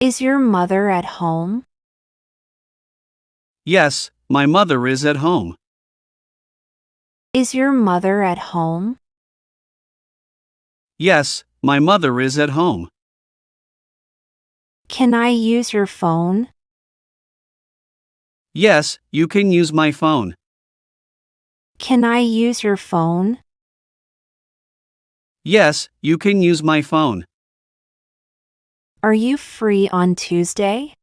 Is your mother at home? Yes, my mother is at home. Is your mother at home? Yes, my mother is at home. Can I use your phone? Yes, you can use my phone. Can I use your phone? Yes, you can use my phone. Are you free on Tuesday?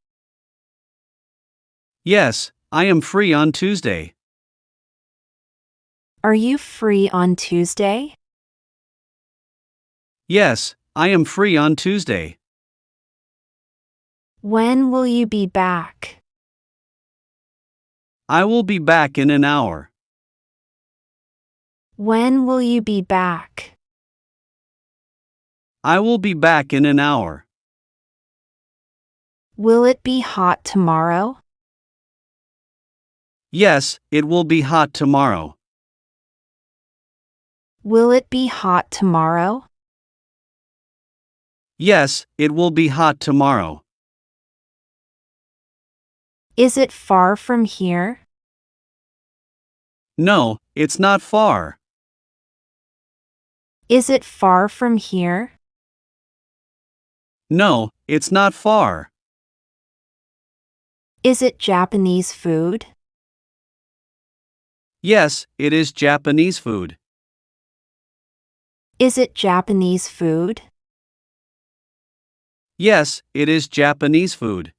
Yes, I am free on Tuesday. Are you free on Tuesday? Yes, I am free on Tuesday. When will you be back? I will be back in an hour. When will you be back? I will be back in an hour. Will it be hot tomorrow? Yes, it will be hot tomorrow. Will it be hot tomorrow? Yes, it will be hot tomorrow. Is it far from here? No, it's not far. Is it far from here? No, it's not far. Is it Japanese food? Yes, it is Japanese food. Is it Japanese food? Yes, it is Japanese food.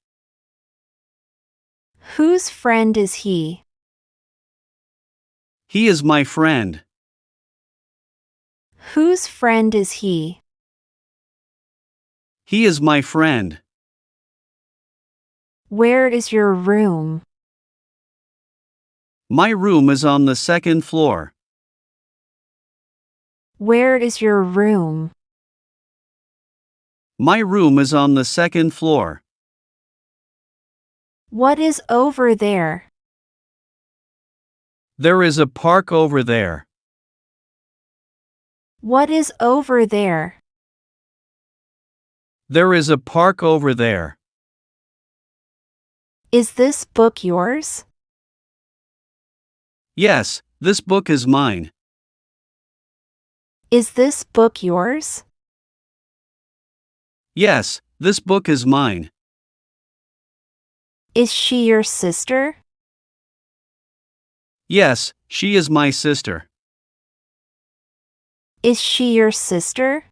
Whose friend is he? He is my friend. Whose friend is he? He is my friend. Where is your room? My room is on the second floor. Where is your room? My room is on the second floor. What is over there? There is a park over there. What is over there? There is a park over there. Is this book yours? Yes, this book is mine. Is this book yours? Yes, this book is mine. Is she your sister? Yes, she is my sister. Is she your sister?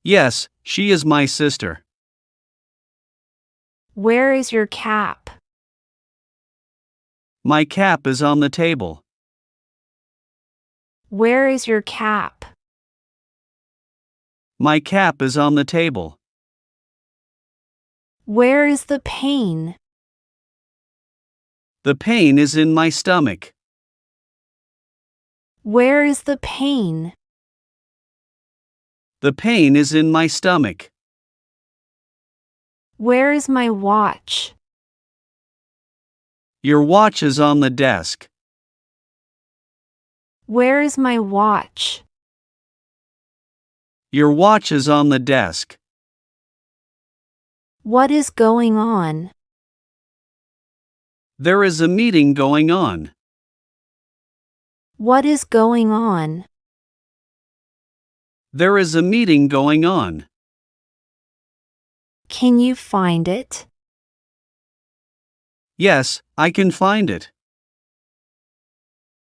Yes, she is my sister. Where is your cap? My cap is on the table. Where is your cap? My cap is on the table. Where is the pain? The pain is in my stomach. Where is the pain? The pain is in my stomach. Where is my watch? Your watch is on the desk. Where is my watch? Your watch is on the desk. What is going on? There is a meeting going on. What is going on? There is a meeting going on. Can you find it? Yes, I can find it.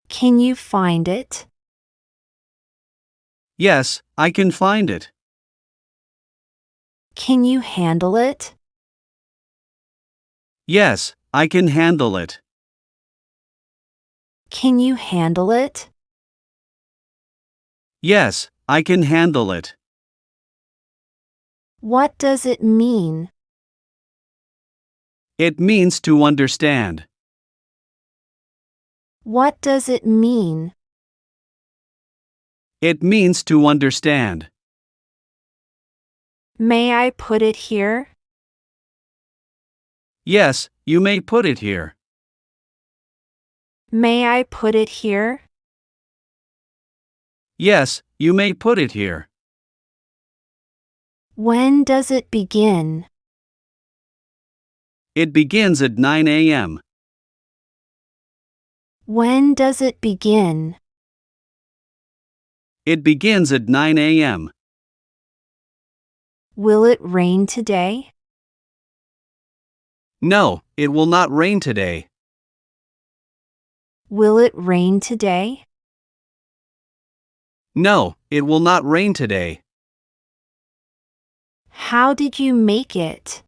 Can you find it? Yes, I can find it. Can you handle it? Yes, I can handle it. Can you handle it? Yes, I can handle it. What does it mean? It means to understand. What does it mean? It means to understand. May I put it here? Yes, you may put it here. May I put it here? Yes, you may put it here. When does it begin? It begins at 9 a.m. When does it begin? It begins at 9 a.m. Will it rain today? No, it will not rain today. Will it rain today? No, it will not rain today. How did you make it?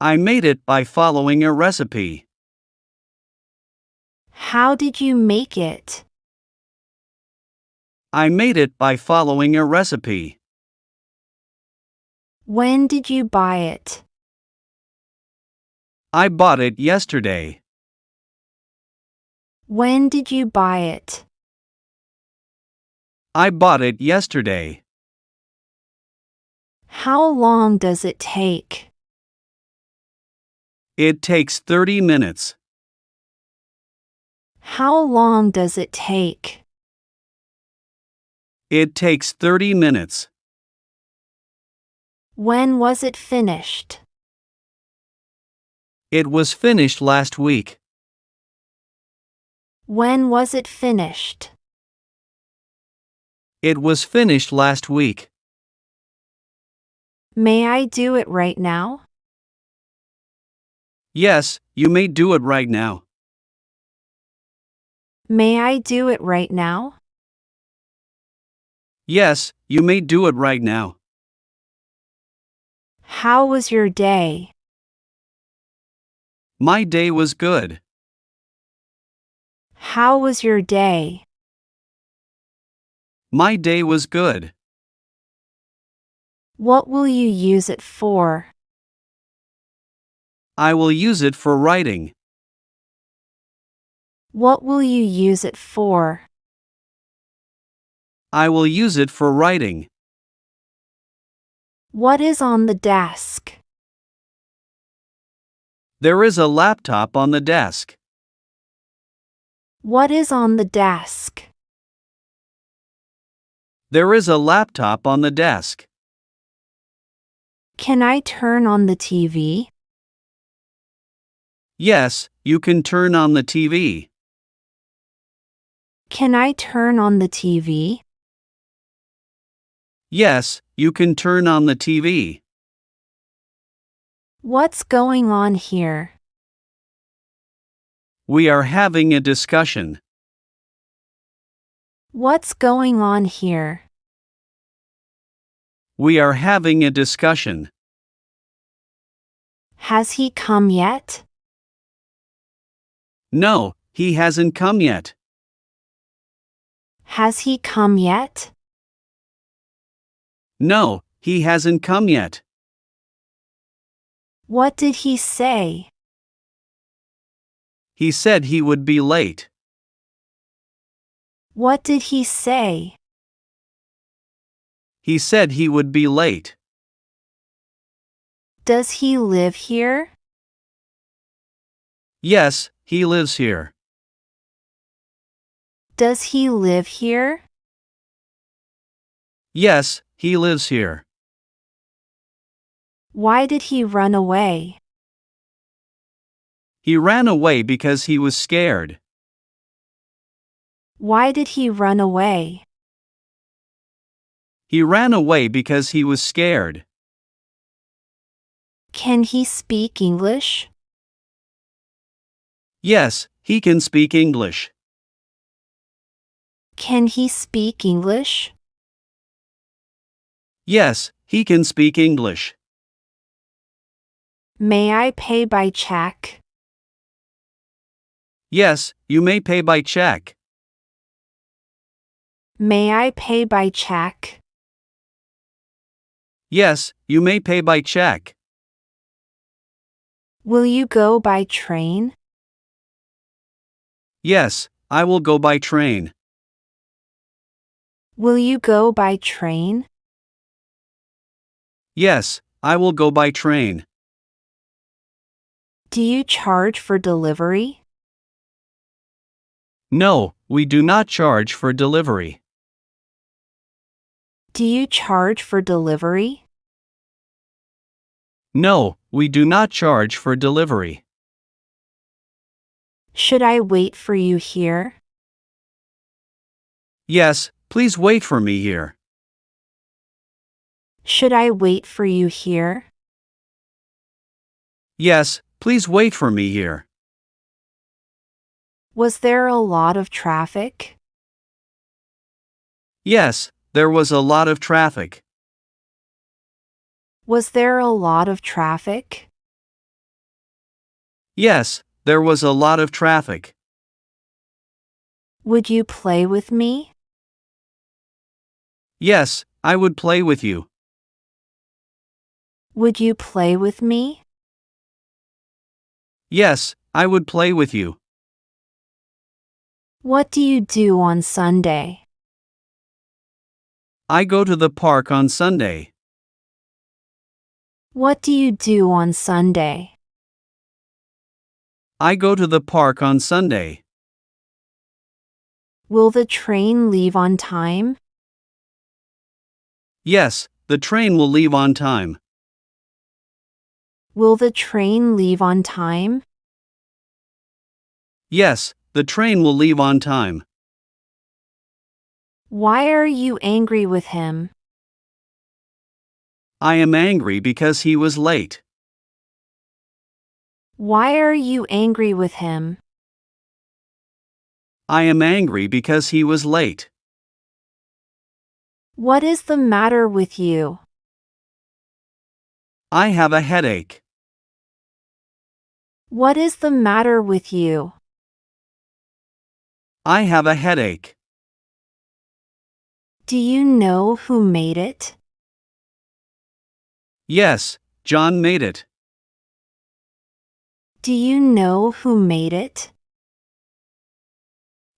I made it by following a recipe. How did you make it? I made it by following a recipe. When did you buy it? I bought it yesterday. When did you buy it? I bought it yesterday. How long does it take? It takes 30 minutes. How long does it take? It takes 30 minutes. When was it finished? It was finished last week. When was it finished? It was finished last week. May I do it right now? Yes, you may do it right now. May I do it right now? Yes, you may do it right now. How was your day? My day was good. How was your day? My day was good. What will you use it for? I will use it for writing. What will you use it for? I will use it for writing. What is on the desk? There is a laptop on the desk. What is on the desk? There is a laptop on the desk. Can I turn on the TV? Yes, you can turn on the TV. Can I turn on the TV? Yes, you can turn on the TV. What's going on here? We are having a discussion. What's going on here? We are having a discussion. Has he come yet? No, he hasn't come yet. Has he come yet? No, he hasn't come yet. What did he say? He said he would be late. What did he say? He said he would be late. Does he live here? Yes, he lives here. Does he live here? Yes, he lives here. Why did he run away? He ran away because he was scared. Why did he run away? He ran away because he was scared. Can he speak English? Yes, he can speak English. Can he speak English? Yes, he can speak English. May I pay by check? Yes, you may pay by check. May I pay by check? Yes, you may pay by check. Will you go by train? Yes, I will go by train. Will you go by train? Yes, I will go by train. Do you charge for delivery? No, we do not charge for delivery. Do you charge for delivery? No, we do not charge for delivery. Should I wait for you here? Yes, please wait for me here. Should I wait for you here? Yes, please wait for me here. Was there a lot of traffic? Yes, there was a lot of traffic. Was there a lot of traffic? Yes, there was a lot of traffic. Would you play with me? Yes, I would play with you. Would you play with me? Yes, I would play with you. What do you do on Sunday? I go to the park on Sunday. What do you do on Sunday? I go to the park on Sunday. Will the train leave on time? Yes, the train will leave on time. Will the train leave on time? Yes, the train will leave on time. Why are you angry with him? I am angry because he was late. Why are you angry with him? I am angry because he was late. What is the matter with you? I have a headache. What is the matter with you? I have a headache. Do you know who made it? Yes, John made it. Do you know who made it?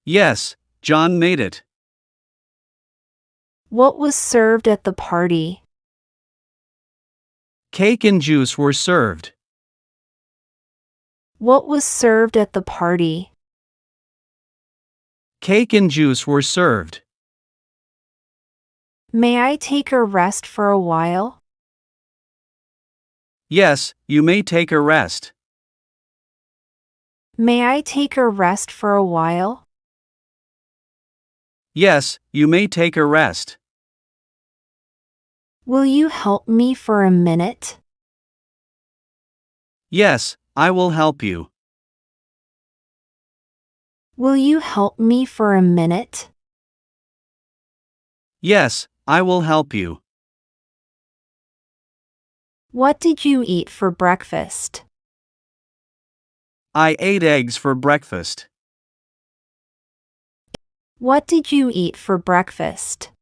Yes, John made it. What was served at the party? Cake and juice were served. What was served at the party? Cake and juice were served. May I take a rest for a while? Yes, you may take a rest. May I take a rest for a while? Yes, you may take a rest. Will you help me for a minute? Yes, I will help you. Will you help me for a minute? Yes, I will help you. What did you eat for breakfast? I ate eggs for breakfast. What did you eat for breakfast?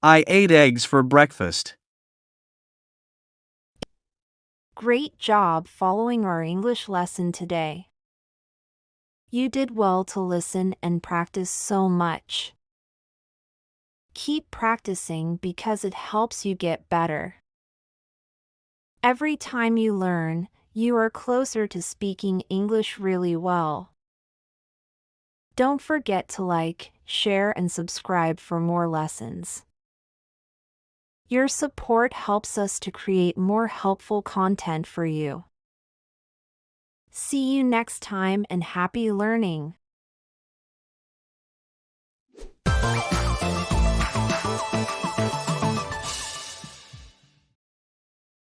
I ate eggs for breakfast. Great job following our English lesson today. You did well to listen and practice so much. Keep practicing because it helps you get better. Every time you learn, you are closer to speaking English really well. Don't forget to like, share, and subscribe for more lessons. Your support helps us to create more helpful content for you. See you next time and happy learning!